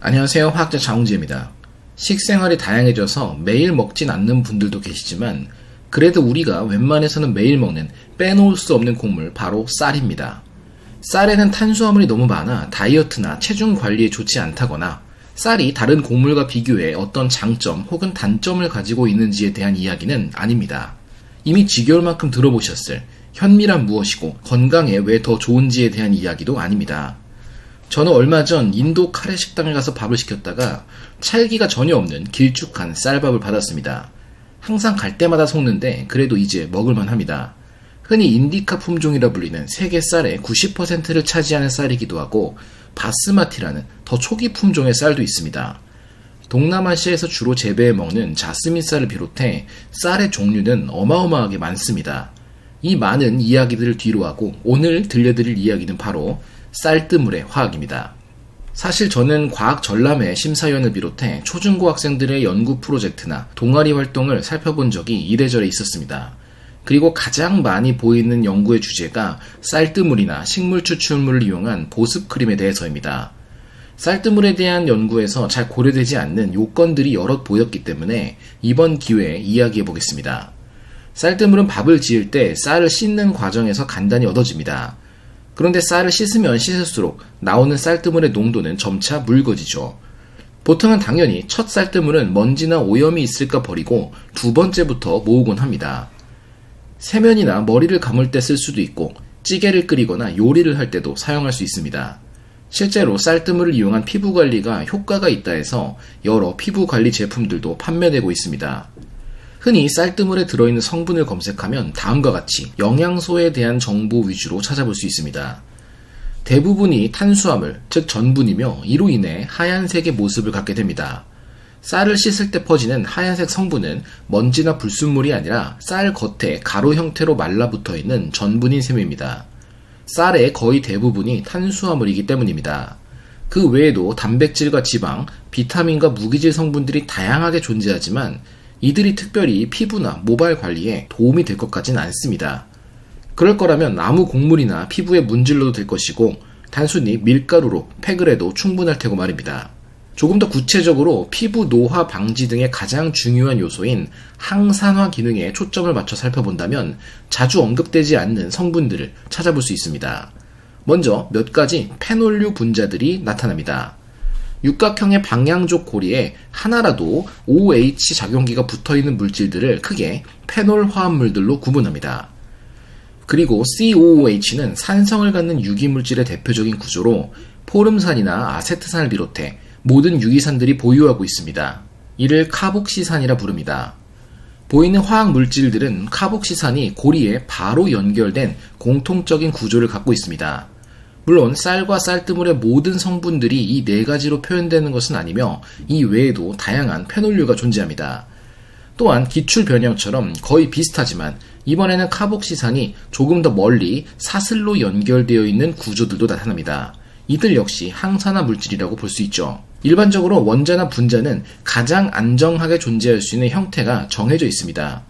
안녕하세요. 화학자 장홍재입니다. 식생활이 다양해져서 매일 먹진 않는 분들도 계시지만 그래도 우리가 웬만해서는 매일 먹는 빼놓을 수 없는 곡물 바로 쌀입니다. 쌀에는 탄수화물이 너무 많아 다이어트나 체중 관리에 좋지 않다거나 쌀이 다른 곡물과 비교해 어떤 장점 혹은 단점을 가지고 있는지에 대한 이야기는 아닙니다. 이미 지겨울 만큼 들어보셨을 현미란 무엇이고 건강에 왜 더 좋은지에 대한 이야기도 아닙니다. 저는 얼마 전 인도 카레 식당에 가서 밥을 시켰다가 찰기가 전혀 없는 길쭉한 쌀밥을 받았습니다. 항상 갈 때마다 속는데 그래도 이제 먹을만 합니다. 흔히 인디카 품종이라 불리는 세계 쌀의 90%를 차지하는 쌀이기도 하고 바스마티라는 더 초기 품종의 쌀도 있습니다. 동남아시아에서 주로 재배해 먹는 자스민 쌀을 비롯해 쌀의 종류는 어마어마하게 많습니다. 이 많은 이야기들을 뒤로하고 오늘 들려드릴 이야기는 바로 쌀뜨물의 화학입니다. 사실 저는 과학 전람회 심사위원을 비롯해 초중고 학생들의 연구 프로젝트나 동아리 활동을 살펴본 적이 이래저래 있었습니다. 그리고 가장 많이 보이는 연구의 주제가 쌀뜨물이나 식물 추출물을 이용한 보습크림에 대해서입니다. 쌀뜨물에 대한 연구에서 잘 고려되지 않는 요건들이 여럿 보였기 때문에 이번 기회에 이야기해 보겠습니다. 쌀뜨물은 밥을 지을 때 쌀을 씻는 과정에서 간단히 얻어집니다. 그런데 쌀을 씻으면 씻을수록 나오는 쌀뜨물의 농도는 점차 묽어지죠. 보통은 당연히 첫 쌀뜨물은 먼지나 오염이 있을까 버리고 두 번째부터 모으곤 합니다. 세면이나 머리를 감을 때 쓸 수도 있고 찌개를 끓이거나 요리를 할 때도 사용할 수 있습니다. 실제로 쌀뜨물을 이용한 피부 관리가 효과가 있다 해서 여러 피부 관리 제품들도 판매되고 있습니다. 흔히 쌀뜨물에 들어있는 성분을 검색하면 다음과 같이 영양소에 대한 정보 위주로 찾아볼 수 있습니다. 대부분이 탄수화물, 즉 전분이며 이로 인해 하얀색의 모습을 갖게 됩니다. 쌀을 씻을 때 퍼지는 하얀색 성분은 먼지나 불순물이 아니라 쌀 겉에 가루 형태로 말라붙어 있는 전분인 셈입니다. 쌀의 거의 대부분이 탄수화물이기 때문입니다. 그 외에도 단백질과 지방, 비타민과 무기질 성분들이 다양하게 존재하지만 이들이 특별히 피부나 모발 관리에 도움이 될 것 같진 않습니다. 그럴 거라면 아무 곡물이나 피부에 문질러도 될 것이고 단순히 밀가루로 팩을 해도 충분할 테고 말입니다. 조금 더 구체적으로 피부 노화 방지 등의 가장 중요한 요소인 항산화 기능에 초점을 맞춰 살펴본다면 자주 언급되지 않는 성분들을 찾아볼 수 있습니다. 먼저 몇 가지 페놀류 분자들이 나타납니다. 육각형의 방향족 고리에 하나라도 OH 작용기가 붙어있는 물질들을 크게 페놀 화합물들로 구분합니다. 그리고 COOH는 산성을 갖는 유기물질의 대표적인 구조로 포름산이나 아세트산을 비롯해 모든 유기산들이 보유하고 있습니다. 이를 카복시산이라 부릅니다. 보이는 화학 물질들은 카복시산이 고리에 바로 연결된 공통적인 구조를 갖고 있습니다. 물론 쌀과 쌀뜨물의 모든 성분들이 이 네 가지로 표현되는 것은 아니며 이 외에도 다양한 페놀류가 존재합니다. 또한 기출 변형처럼 거의 비슷하지만 이번에는 카복시산이 조금 더 멀리 사슬로 연결되어 있는 구조들도 나타납니다. 이들 역시 항산화 물질이라고 볼 수 있죠. 일반적으로 원자나 분자는 가장 안정하게 존재할 수 있는 형태가 정해져 있습니다.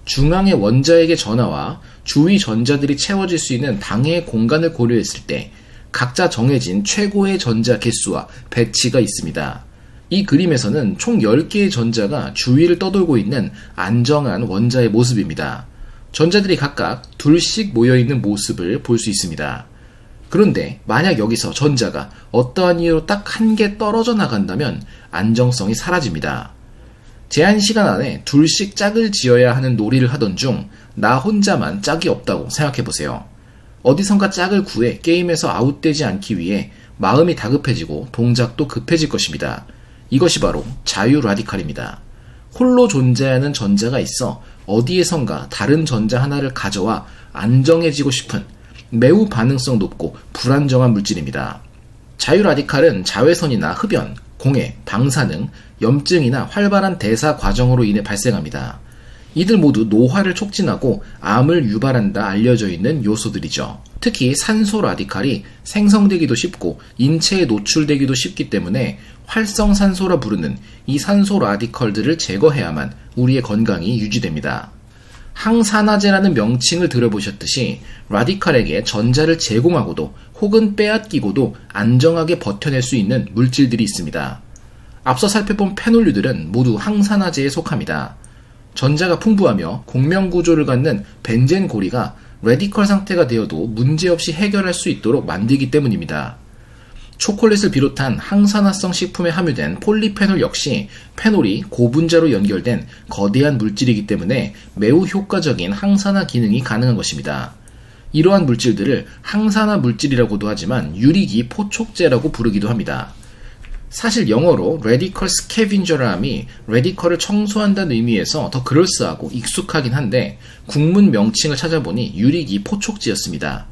중앙의 원자에게 전하와 주위 전자들이 채워질 수 있는 방해 공간을 고려했을 때 각자 정해진 최고의 전자 개수와 배치가 있습니다. 이 그림에서는 총 10개의 전자가 주위를 떠돌고 있는 안정한 원자의 모습입니다. 전자들이 각각 둘씩 모여있는 모습을 볼 수 있습니다. 그런데 만약 여기서 전자가 어떠한 이유로 딱 한 개 떨어져 나간다면 안정성이 사라집니다. 제한 시간 안에 둘씩 짝을 지어야 하는 놀이를 하던 중 나 혼자만 짝이 없다고 생각해보세요. 어디선가 짝을 구해 게임에서 아웃되지 않기 위해 마음이 다급해지고 동작도 급해질 것입니다. 이것이 바로 자유 라디칼입니다. 홀로 존재하는 전자가 있어 어디에선가 다른 전자 하나를 가져와 안정해지고 싶은 매우 반응성 높고 불안정한 물질입니다. 자유 라디칼은 자외선이나 흡연, 공해, 방사능, 염증이나 활발한 대사 과정으로 인해 발생합니다. 이들 모두 노화를 촉진하고 암을 유발한다 알려져 있는 요소들이죠. 특히 산소 라디칼이 생성되기도 쉽고 인체에 노출되기도 쉽기 때문에 활성산소라 부르는 이 산소 라디칼들을 제거해야만 우리의 건강이 유지됩니다. 항산화제라는 명칭을 들어보셨듯이 라디칼에게 전자를 제공하고도 혹은 빼앗기고도 안정하게 버텨낼 수 있는 물질들이 있습니다. 앞서 살펴본 페놀류들은 모두 항산화제에 속합니다. 전자가 풍부하며 공명구조를 갖는 벤젠 고리가 레디컬 상태가 되어도 문제없이 해결할 수 있도록 만들기 때문입니다. 초콜릿을 비롯한 항산화성 식품에 함유된 폴리페놀 역시 페놀이 고분자로 연결된 거대한 물질이기 때문에 매우 효과적인 항산화 기능이 가능한 것입니다. 이러한 물질들을 항산화 물질이라고도 하지만 유리기 포촉제라고 부르기도 합니다. 사실 영어로 radical scavenger라 함이 레디컬을 청소한다는 의미에서 더 그럴싸하고 익숙하긴 한데 국문 명칭을 찾아보니 유리기 포촉제였습니다.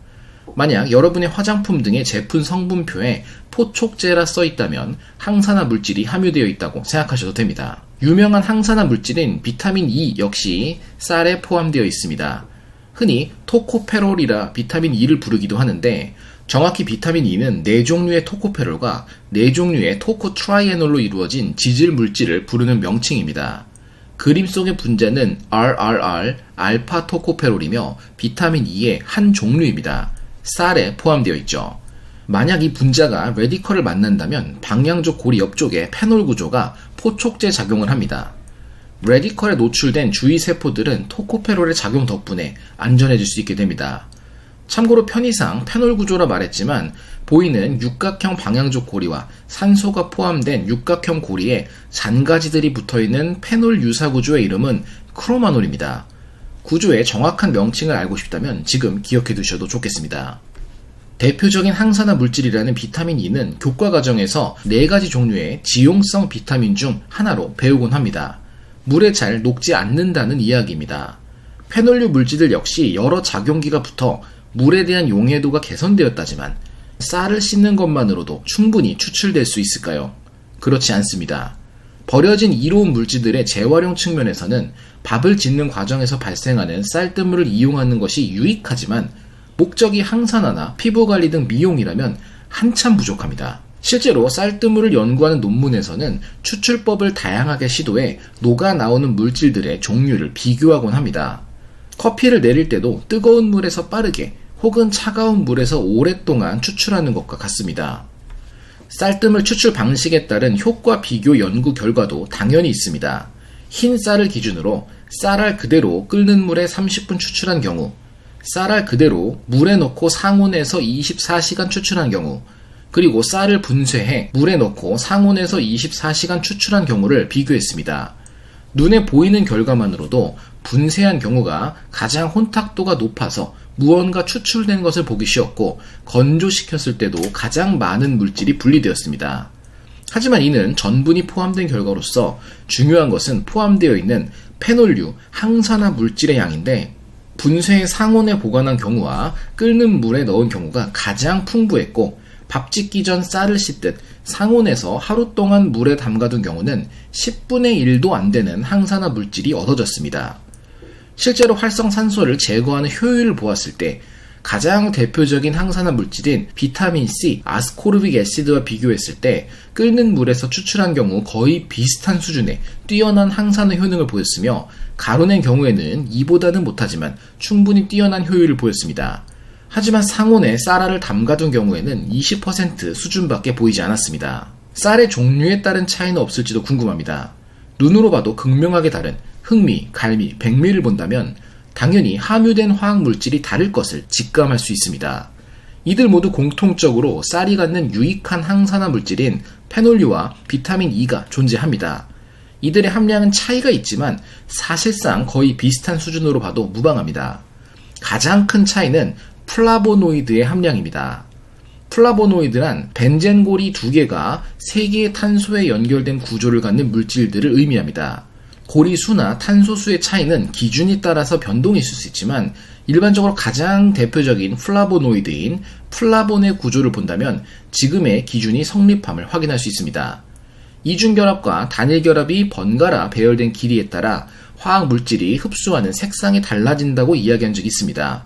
만약 여러분의 화장품 등의 제품 성분표에 포촉제라 써있다면 항산화 물질이 함유되어 있다고 생각하셔도 됩니다. 유명한 항산화 물질인 비타민 E 역시 쌀에 포함되어 있습니다. 흔히 토코페롤이라 비타민 E를 부르기도 하는데 정확히 비타민 E는 4종류의 토코페롤과 4종류의 토코트라이에놀로 이루어진 지질 물질을 부르는 명칭입니다. 그림 속의 분자는 RRR, 알파 토코페롤이며 비타민 E의 한 종류입니다. 쌀에 포함되어 있죠. 만약 이 분자가 레디컬을 만난다면 방향족 고리 옆쪽에 페놀 구조가 포촉제 작용을 합니다. 레디컬에 노출된 주위 세포들은 토코페롤의 작용 덕분에 안전해질 수 있게 됩니다. 참고로 편의상 페놀 구조라 말했지만 보이는 육각형 방향족 고리와 산소가 포함된 육각형 고리에 잔가지들이 붙어있는 페놀 유사 구조의 이름은 크로마놀입니다. 구조의 정확한 명칭을 알고 싶다면 지금 기억해 두셔도 좋겠습니다. 대표적인 항산화 물질이라는 비타민 E는 교과 과정에서 4가지 종류의 지용성 비타민 중 하나로 배우곤 합니다. 물에 잘 녹지 않는다는 이야기입니다. 페놀류 물질들 역시 여러 작용기가 붙어 물에 대한 용해도가 개선되었다지만 쌀을 씻는 것만으로도 충분히 추출될 수 있을까요? 그렇지 않습니다. 버려진 이로운 물질들의 재활용 측면에서는 밥을 짓는 과정에서 발생하는 쌀뜨물을 이용하는 것이 유익하지만 목적이 항산화나 피부관리 등 미용이라면 한참 부족합니다. 실제로 쌀뜨물을 연구하는 논문에서는 추출법을 다양하게 시도해 녹아 나오는 물질들의 종류를 비교하곤 합니다. 커피를 내릴 때도 뜨거운 물에서 빠르게 혹은 차가운 물에서 오랫동안 추출하는 것과 같습니다. 쌀뜨물 추출 방식에 따른 효과 비교 연구 결과도 당연히 있습니다. 흰 쌀을 기준으로 쌀알 그대로 끓는 물에 30분 추출한 경우, 쌀알 그대로 물에 넣고 상온에서 24시간 추출한 경우, 그리고 쌀을 분쇄해 물에 넣고 상온에서 24시간 추출한 경우를 비교했습니다. 눈에 보이는 결과만으로도 분쇄한 경우가 가장 혼탁도가 높아서 무언가 추출된 것을 보기 쉬웠고 건조시켰을 때도 가장 많은 물질이 분리되었습니다. 하지만 이는 전분이 포함된 결과로서 중요한 것은 포함되어 있는 페놀류, 항산화 물질의 양인데 분쇄해 상온에 보관한 경우와 끓는 물에 넣은 경우가 가장 풍부했고 밥 짓기 전 쌀을 씻듯 상온에서 하루 동안 물에 담가둔 경우는 10분의 1도 안 되는 항산화 물질이 얻어졌습니다. 실제로 활성산소를 제거하는 효율을 보았을 때 가장 대표적인 항산화 물질인 비타민 C, 아스코르빅 애시드와 비교했을 때 끓는 물에서 추출한 경우 거의 비슷한 수준의 뛰어난 항산화 효능을 보였으며 가루낸 경우에는 이보다는 못하지만 충분히 뛰어난 효율을 보였습니다. 하지만 상온에 쌀알을 담가둔 경우에는 20% 수준밖에 보이지 않았습니다. 쌀의 종류에 따른 차이는 없을지도 궁금합니다. 눈으로 봐도 극명하게 다른 흑미, 갈미, 백미를 본다면 당연히 함유된 화학물질이 다를 것을 직감할 수 있습니다. 이들 모두 공통적으로 쌀이 갖는 유익한 항산화 물질인 페놀류와 비타민 E가 존재합니다. 이들의 함량은 차이가 있지만 사실상 거의 비슷한 수준으로 봐도 무방합니다. 가장 큰 차이는 플라보노이드의 함량입니다. 플라보노이드란 벤젠고리 2개가 3개의 탄소에 연결된 구조를 갖는 물질들을 의미합니다. 고리수나 탄소수의 차이는 기준에 따라서 변동이 있을 수 있지만 일반적으로 가장 대표적인 플라보노이드인 플라본의 구조를 본다면 지금의 기준이 성립함을 확인할 수 있습니다. 이중결합과 단일결합이 번갈아 배열된 길이에 따라 화학물질이 흡수하는 색상이 달라진다고 이야기한 적이 있습니다.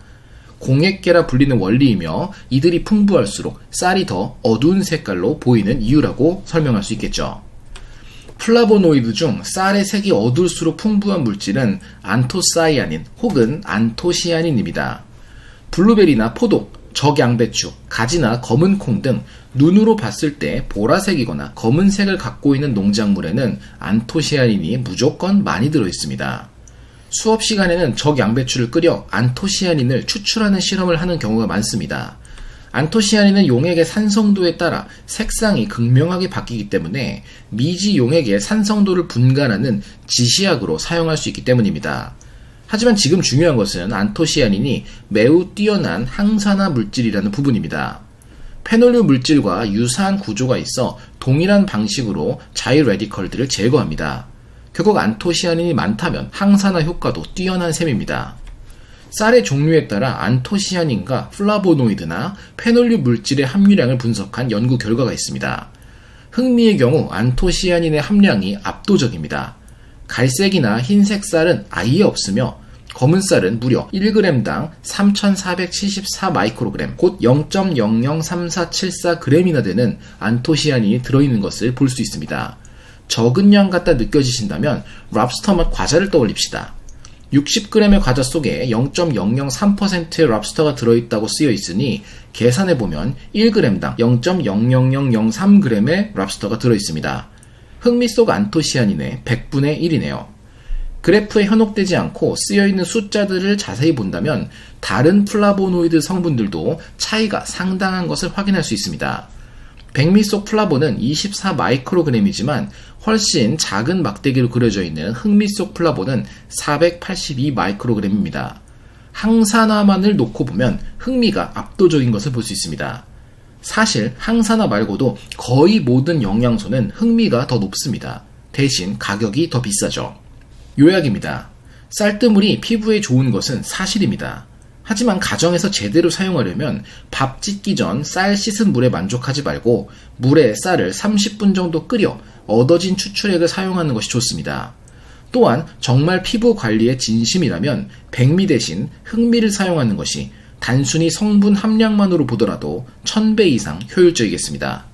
공액계라 불리는 원리이며 이들이 풍부할수록 쌀이 더 어두운 색깔로 보이는 이유라고 설명할 수 있겠죠. 플라보노이드 중 쌀의 색이 어둘수록 풍부한 물질은 안토사이아닌 혹은 안토시아닌입니다. 블루베리나 포도, 적양배추, 가지나 검은 콩 등 눈으로 봤을 때 보라색이거나 검은색을 갖고 있는 농작물에는 안토시아닌이 무조건 많이 들어있습니다. 수업 시간에는 적양배추를 끓여 안토시아닌을 추출하는 실험을 하는 경우가 많습니다. 안토시아닌은 용액의 산성도에 따라 색상이 극명하게 바뀌기 때문에 미지 용액의 산성도를 분간하는 지시약으로 사용할 수 있기 때문입니다. 하지만 지금 중요한 것은 안토시아닌이 매우 뛰어난 항산화 물질이라는 부분입니다. 페놀류 물질과 유사한 구조가 있어 동일한 방식으로 자유 레디컬들을 제거합니다. 결국 안토시아닌이 많다면 항산화 효과도 뛰어난 셈입니다. 쌀의 종류에 따라 안토시아닌과 플라보노이드나 페놀류 물질의 함유량을 분석한 연구 결과가 있습니다. 흑미의 경우 안토시아닌의 함량이 압도적입니다. 갈색이나 흰색 쌀은 아예 없으며 검은 쌀은 무려 1g당 3474 마이크로그램, 곧 0.003474g이나 되는 안토시아닌이 들어있는 것을 볼 수 있습니다. 적은 양 같다 느껴지신다면 랍스터 맛 과자를 떠올립시다. 60g의 과자 속에 0.003%의 랍스터가 들어있다고 쓰여 있으니 계산해보면 1g당 0.00003g의 랍스터가 들어있습니다. 흑미 속 안토시아닌의 100분의 1이네요. 그래프에 현혹되지 않고 쓰여있는 숫자들을 자세히 본다면 다른 플라보노이드 성분들도 차이가 상당한 것을 확인할 수 있습니다. 백미 속 플라보는 24 마이크로그램이지만 훨씬 작은 막대기로 그려져 있는 흑미 속 플라보는 482 마이크로그램입니다. 항산화만을 놓고 보면 흑미가 압도적인 것을 볼 수 있습니다. 사실 항산화 말고도 거의 모든 영양소는 흑미가 더 높습니다. 대신 가격이 더 비싸죠. 요약입니다. 쌀뜨물이 피부에 좋은 것은 사실입니다. 하지만 가정에서 제대로 사용하려면 밥 짓기 전 쌀 씻은 물에 만족하지 말고 물에 쌀을 30분 정도 끓여 얻어진 추출액을 사용하는 것이 좋습니다. 또한 정말 피부 관리에 진심이라면 백미 대신 흑미를 사용하는 것이 단순히 성분 함량만으로 보더라도 1000배 이상 효율적이겠습니다.